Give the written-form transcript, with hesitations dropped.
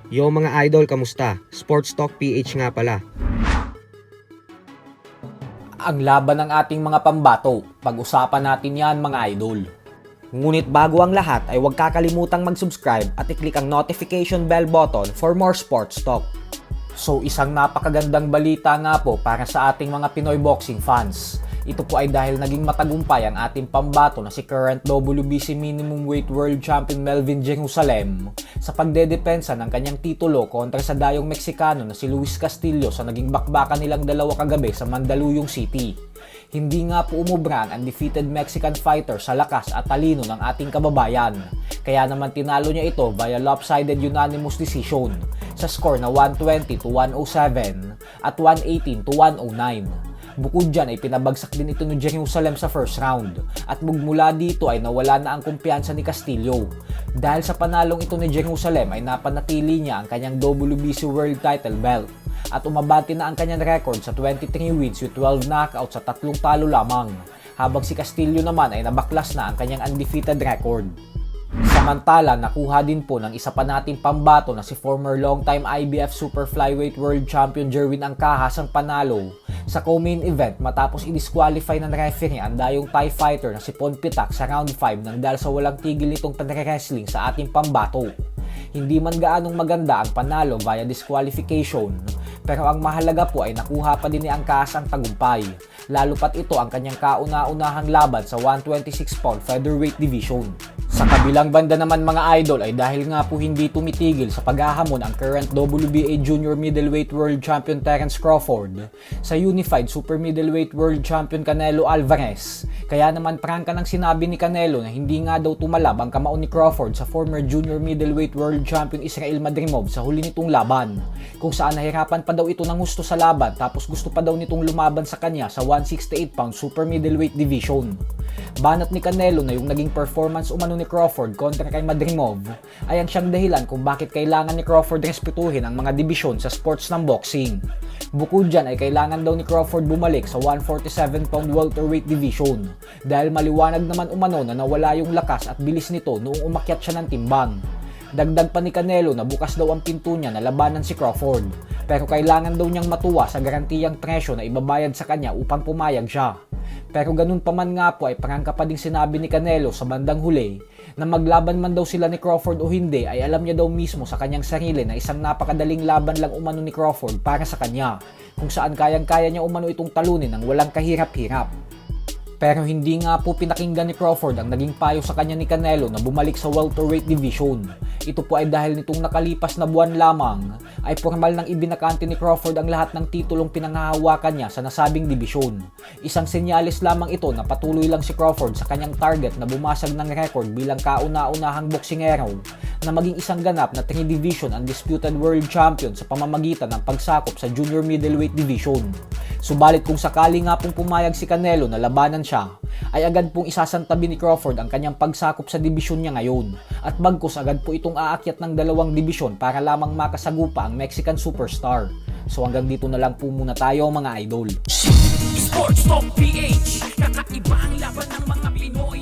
Yo mga idol, kamusta? Sports Talk PH nga pala. Ang laban ng ating mga pambato. Pag-usapan natin yan mga idol. Ngunit bago ang lahat ay huwag kakalimutang mag-subscribe at i-click ang notification bell button for more sports talk. So isang napakagandang balita nga po para sa ating mga Pinoy boxing fans. Ito po ay dahil naging matagumpay ang ating pambato na si current WBC Minimum Weight World Champion Melvin Jerusalem sa pagdedepensa ng kanyang titulo kontra sa dayong Meksikano na si Luis Castillo sa naging bakbakan nilang dalawa kagabi sa Mandaluyong City. Hindi nga po umubra ang undefeated Mexican fighter sa lakas at talino ng ating kababayan. Kaya naman tinalo niya ito via lopsided unanimous decision sa score na 120-107 at 118-109. Bukod dyan ay pinabagsak din ito ni Jerusalem sa first round at mula dito ay nawala na ang kumpiyansa ni Castillo. Dahil sa panalong ito ni Jerusalem ay napanatili niya ang kanyang WBC World Title belt at umabati na ang kanyang record sa 23 wins with 12 knockouts sa 3 talo lamang, habang si Castillo naman ay nabaklas na ang kanyang undefeated record. Samantala, nakuha din po ng isa pa nating pambato na si former long-time IBF Super Flyweight World Champion Jerwin Ancajas ang panalo sa co-main event matapos i-disqualify ng referee ang dayong Thai fighter na si Pon Pitak sa round 5 nang dahil sa walang tigil nitong panre-wrestling sa ating pambato. Hindi man gaanong maganda ang panalo via disqualification, pero ang mahalaga po ay nakuha pa din ni Ancajas ang tagumpay, lalo pat ito ang kanyang kauna-unahang laban sa 126-pound featherweight division. Sa kabilang banda naman mga idol ay dahil nga po hindi tumitigil sa paghahamon ang current WBA Junior Middleweight World Champion Terence Crawford sa Unified Super Middleweight World Champion Canelo Alvarez. Kaya naman prangka nang sinabi ni Canelo na hindi nga daw tumalab ang kamao ni Crawford sa former Junior Middleweight World Champion Israel Madrimov sa huli nitong laban, kung saan nahirapan pa daw ito ng gusto sa laban tapos gusto pa daw nitong lumaban sa kanya sa 168-pound Super Middleweight Division. Banat ni Canelo na yung naging performance umano ni Crawford kontra kay Madrimov ay ang siyang dahilan kung bakit kailangan ni Crawford respetuhin ang mga dibisyon sa sports ng boxing. Bukod dyan ay kailangan daw ni Crawford bumalik sa 147-pound welterweight division dahil maliwanag naman umano na nawala yung lakas at bilis nito noong umakyat siya ng timbang. Dagdag pa ni Canelo na bukas daw ang pinto niya na labanan si Crawford, pero kailangan daw niyang matuwa sa garantiyang presyo na ibabayad sa kanya upang pumayag siya. Pero ganun pa man nga po ay prangka pa ding sinabi ni Canelo sa bandang huli na maglaban man daw sila ni Crawford o hindi ay alam niya daw mismo sa kanyang sarili na isang napakadaling laban lang umano ni Crawford para sa kanya, kung saan kayang-kaya niya umano itong talunin ng walang kahirap-hirap. Pero hindi nga po pinakinggan ni Crawford ang naging payo sa kanya ni Canelo na bumalik sa welterweight division. Ito po ay dahil nitong nakalipas na buwan lamang ay formal nang ibinakante ni Crawford ang lahat ng titulong pinanghahawakan niya sa nasabing dibisyon. Isang senyales lamang ito na patuloy lang si Crawford sa kanyang target na bumasag ng record bilang kauna-unahang boksingero na maging isang ganap na 3-division undisputed world champion sa pamamagitan ng pagsakop sa junior middleweight division. Subalit kung sakali nga pong pumayag si Canelo na labanan siya, ay agad pong isasantabi ni Crawford ang kanyang pagsakop sa dibisyon niya ngayon at bagkus agad po itong aakyat ng dalawang dibisyon para lamang makasagupa ang Mexican superstar. So hanggang dito na lang po muna tayo mga idol. Sports Talk PH, kakaiba ang laban ng mga Pinoy.